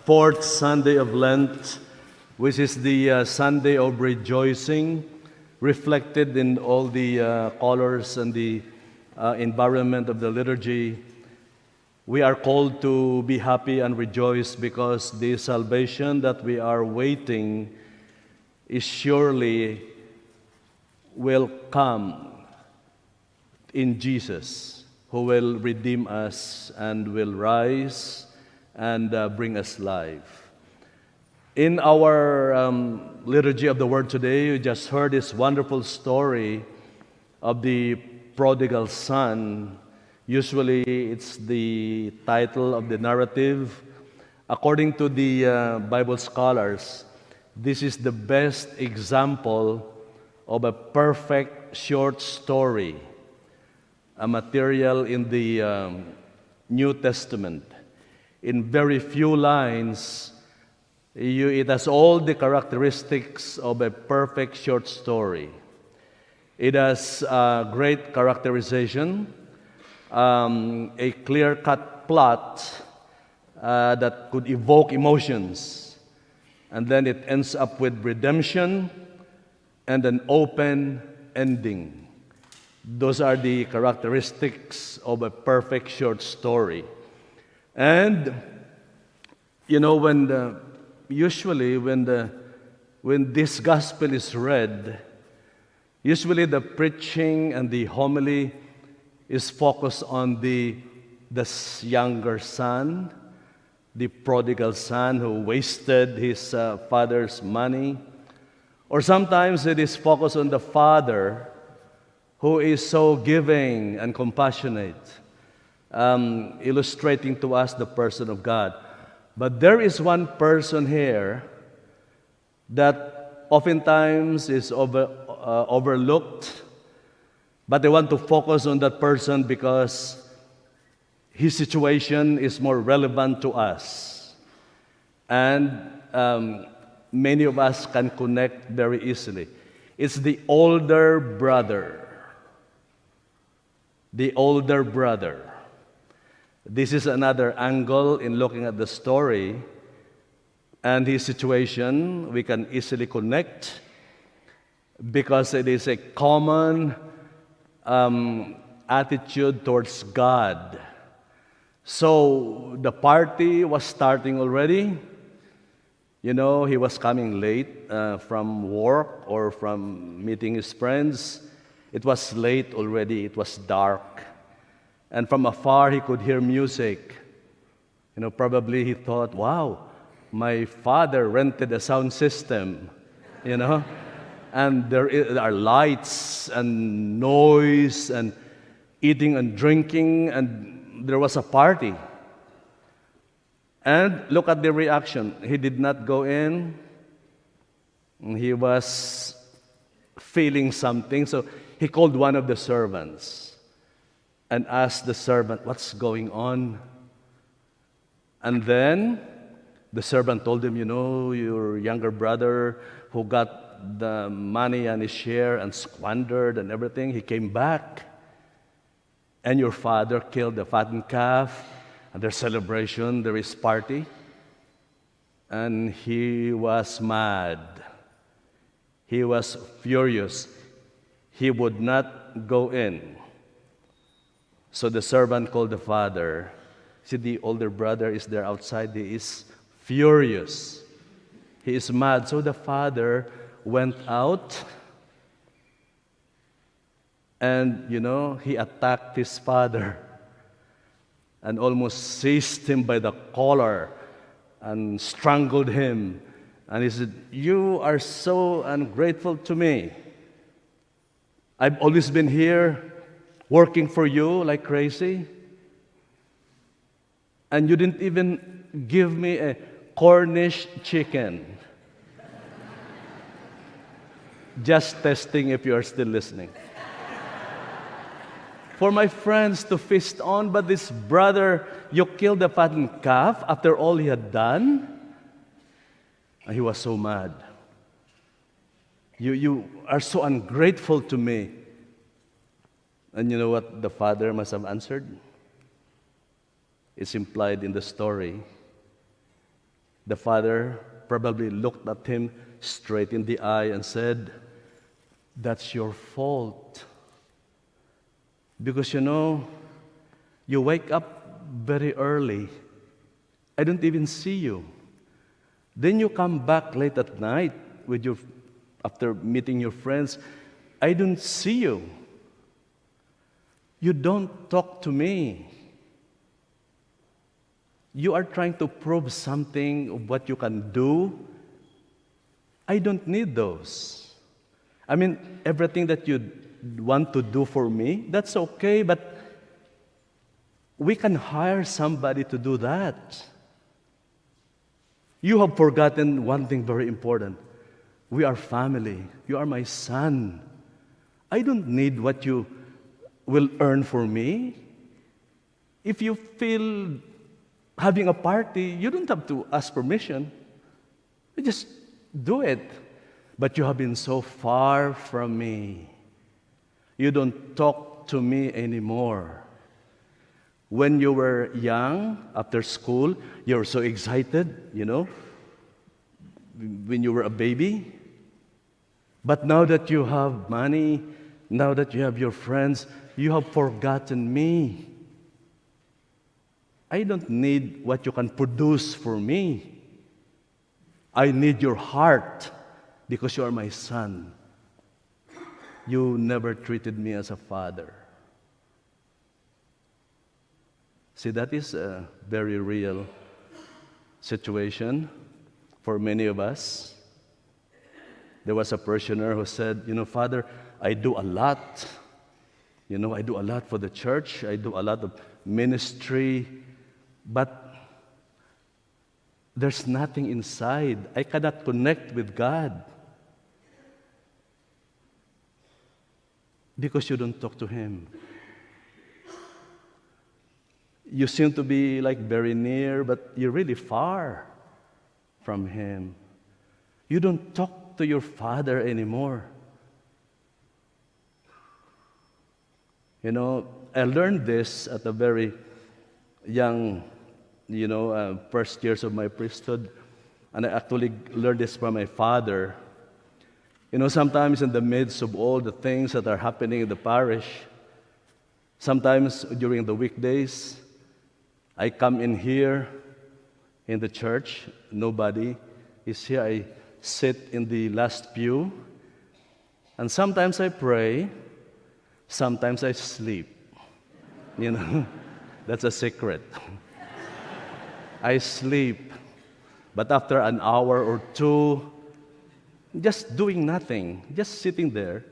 fourth Sunday of Lent, which is the Sunday of rejoicing, reflected in all the colors and the environment of the liturgy. We are called to be happy and rejoice because the salvation that we are waiting is surely will come in Jesus, who will redeem us and will rise and bring us life. In our liturgy of the Word today, we just heard this wonderful story of the prodigal son. Usually, it's the title of the narrative. According to the Bible scholars, this is the best example of a perfect short story, a material in the New Testament. In very few lines, it has all the characteristics of a perfect short story. It has great characterization, a clear-cut plot that could evoke emotions, and then it ends up with redemption and an open ending. Those are the characteristics of a perfect short story. And you know, when this gospel is read, usually the preaching and the homily is focused on the younger son, the prodigal son who wasted his father's money. Or sometimes it is focused on the father who is so giving and compassionate, illustrating to us the person of God. But there is one person here that oftentimes is overlooked, but I want to focus on that person because his situation is more relevant to us. And many of us can connect very easily. It's the older brother. The older brother. This is another angle in looking at the story and his situation. We can easily connect because it is a common attitude towards God. So the party was starting already. You know, he was coming late from work or from meeting his friends. It was late already. It was dark. And from afar, he could hear music. You know, probably he thought, wow, my father rented a sound system, you know? And there are lights and noise and eating and drinking, and there was a party. And look at the reaction. He did not go in. He was feeling something, so he called one of the servants and asked the servant, what's going on? And then the servant told him, you know, your younger brother who got the money and his share and squandered and everything, he came back. And your father killed the fattened calf, and there's celebration, there is party. And he was mad. He was furious. He would not go in. So the servant called the father. See, the older brother is there outside. He is furious. He is mad. So the father went out and, you know, he attacked his father and almost seized him by the collar and strangled him. And he said, you are so ungrateful to me. I've always been here working for you like crazy. And you didn't even give me a Cornish chicken. Just testing if you are still listening. For my friends to feast on, but this brother, you killed the fattened calf after all he had done? And he was so mad. You are so ungrateful to me. And you know what the father must have answered? It's implied in the story. The father probably looked at him straight in the eye and said, "That's your fault. Because you wake up very early. I don't even see you. Then you come back late at night after meeting your friends. I don't see you. You don't talk to me. You are trying to prove something of what you can do. I don't need those. I mean, everything that you want to do for me, that's okay, but we can hire somebody to do that. You have forgotten one thing very important. We are family. You are my son. I don't need what you will earn for me. If you feel having a party, you don't have to ask permission. You just do it. But you have been so far from me. You don't talk to me anymore. When you were young, after school, you were so excited, when you were a baby. But now that you have money, now that you have your friends, you have forgotten me. I don't need what you can produce for me. I need your heart because you are my son. You never treated me as a father. See, that is a very real situation for many of us. There was a parishioner who said, "Father, I do a lot. I do a lot for the church. I do a lot of ministry. But there's nothing inside. I cannot connect with God because you don't talk to Him. You seem to be very near, but you're really far from Him. You don't talk to your Father anymore." I learned this at a very young, first years of my priesthood, and I actually learned this from my father. Sometimes in the midst of all the things that are happening in the parish, sometimes during the weekdays, I come in here in the church, nobody is here. I sit in the last pew, and sometimes I pray, sometimes I sleep. That's a secret. I sleep, but after an hour or two, just doing nothing, just sitting there,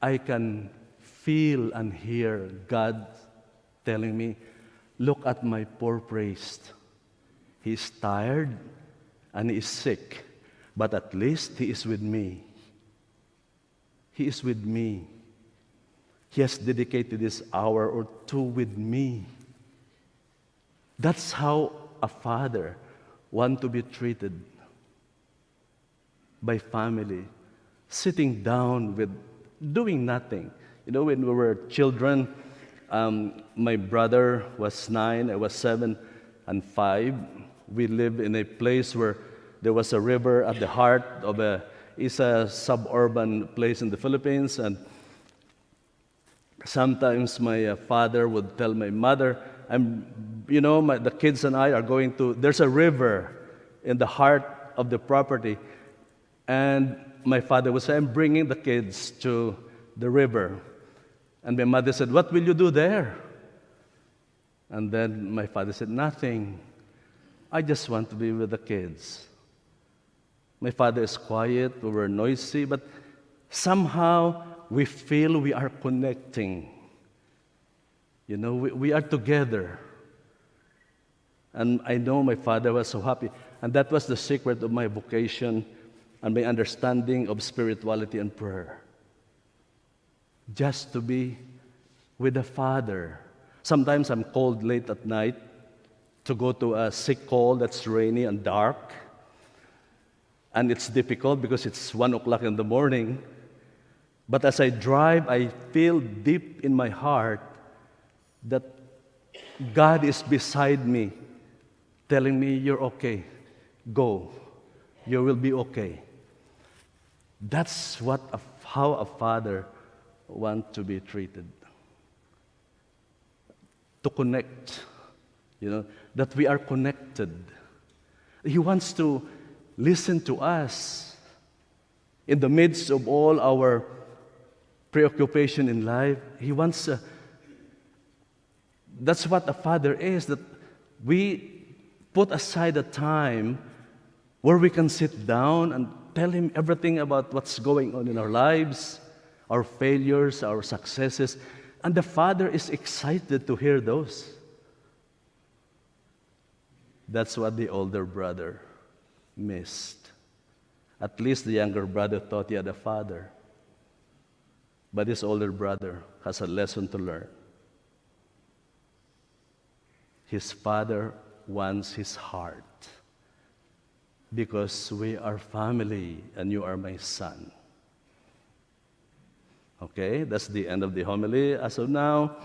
I can feel and hear God telling me, "Look at my poor priest. He is tired and he is sick, but at least he is with me. He is with me. He has dedicated this hour or two with me." That's how a father wants to be treated by family, sitting down with doing nothing. When we were children, my brother was 9, I was 7 and 5. We lived in a place where there was a river at the heart of it's a suburban place in the Philippines, and sometimes my father would tell my mother, the kids and I are going to, there's a river in the heart of the property. And my father would say, "I'm bringing the kids to the river." And my mother said, "What will you do there?" And then my father said, "Nothing. I just want to be with the kids." My father is quiet, we were noisy, but somehow we feel we are connecting. We are together. And I know my father was so happy. And that was the secret of my vocation and my understanding of spirituality and prayer. Just to be with the Father. Sometimes I'm called late at night to go to a sick call that's rainy and dark. And it's difficult because it's 1 o'clock in the morning. But as I drive, I feel deep in my heart that God is beside me, telling me, "You're okay. Go. You will be okay. That's how a father wants to be treated. To connect, that we are connected. He wants to listen to us in the midst of all our preoccupation in life. He wants, that's what a father is, that we put aside a time where we can sit down and tell him everything about what's going on in our lives, our failures, our successes. And the father is excited to hear those. That's what the older brother missed. At least the younger brother thought he had a father. But his older brother has a lesson to learn. His father wants his heart. Because we are family and you are my son. Okay, that's the end of the homily. As of now,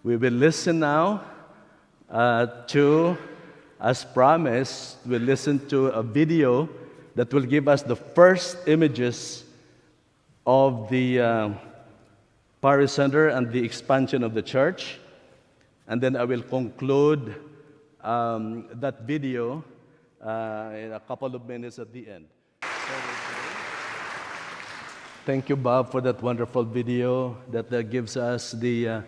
we will listen now to, as promised, we'll listen to a video that will give us the first images of the parish center and the expansion of the church. And then I will conclude that video in a couple of minutes at the end. Thank you, Bob, for that wonderful video that gives us the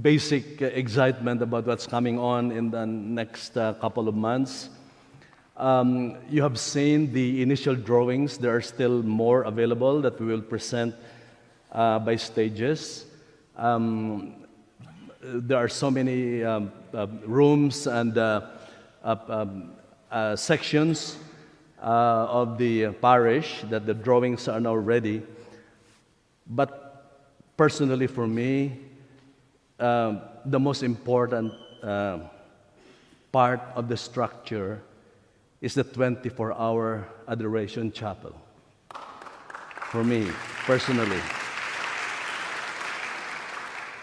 basic excitement about what's coming on in the next couple of months. You have seen the initial drawings. There are still more available that we will present by stages. There are so many rooms and sections of the parish that the drawings are now ready. But personally for me, the most important part of the structure is the 24-hour adoration chapel. For me, personally.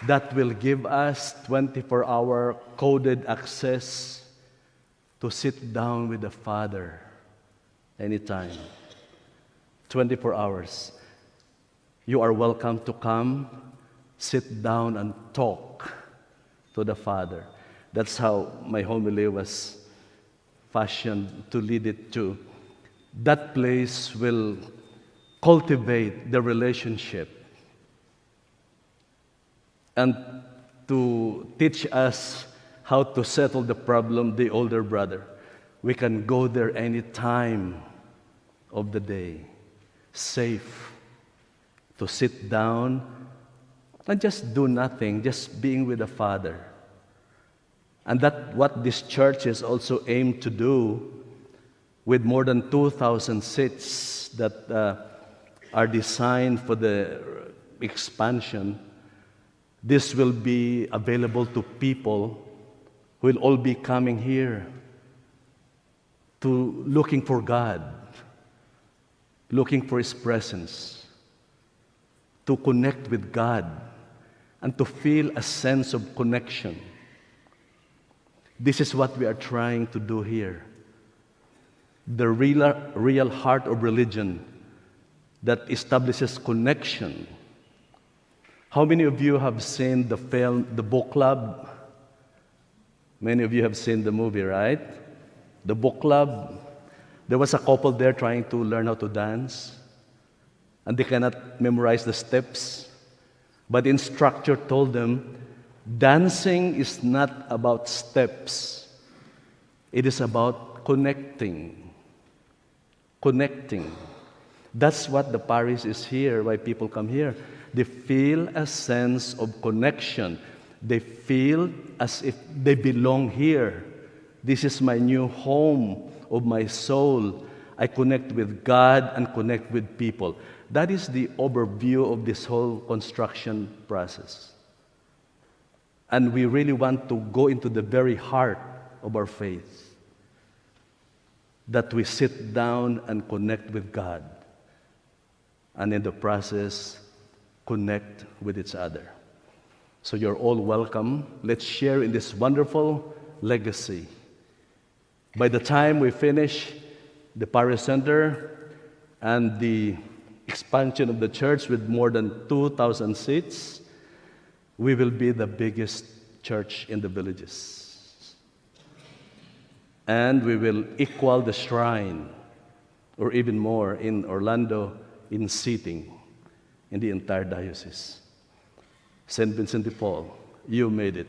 That will give us 24-hour coded access to sit down with the Father anytime. 24 hours. You are welcome to come, sit down and talk to the Father. That's how my homily was fashioned to lead it to. That place will cultivate the relationship and to teach us how to settle the problem, the older brother. We can go there any time of the day, safe, to sit down and just do nothing, just being with the Father. And that's what this church is also aimed to do with more than 2,000 seats that are designed for the expansion. This will be available to people who will all be coming here to looking for God, looking for His presence, to connect with God, and to feel a sense of connection. This is what we are trying to do here. The real heart of religion that establishes connection. How many of you have seen the film, The Book Club? Many of you have seen the movie, right? The Book Club. There was a couple there trying to learn how to dance, and they cannot memorize the steps. But the instructor told them, dancing is not about steps. It is about connecting. Connecting. That's what the parish is here, why people come here. They feel a sense of connection. They feel as if they belong here. This is my new home of my soul. I connect with God and connect with people. That is the overview of this whole construction process. And we really want to go into the very heart of our faith, that we sit down and connect with God, and in the process, connect with each other. So you're all welcome. Let's share in this wonderful legacy. By the time we finish the parish center and the expansion of the church with more than 2,000 seats, we will be the biggest church in the villages. And we will equal the shrine, or even more, in Orlando in seating in the entire diocese. St. Vincent de Paul, you made it.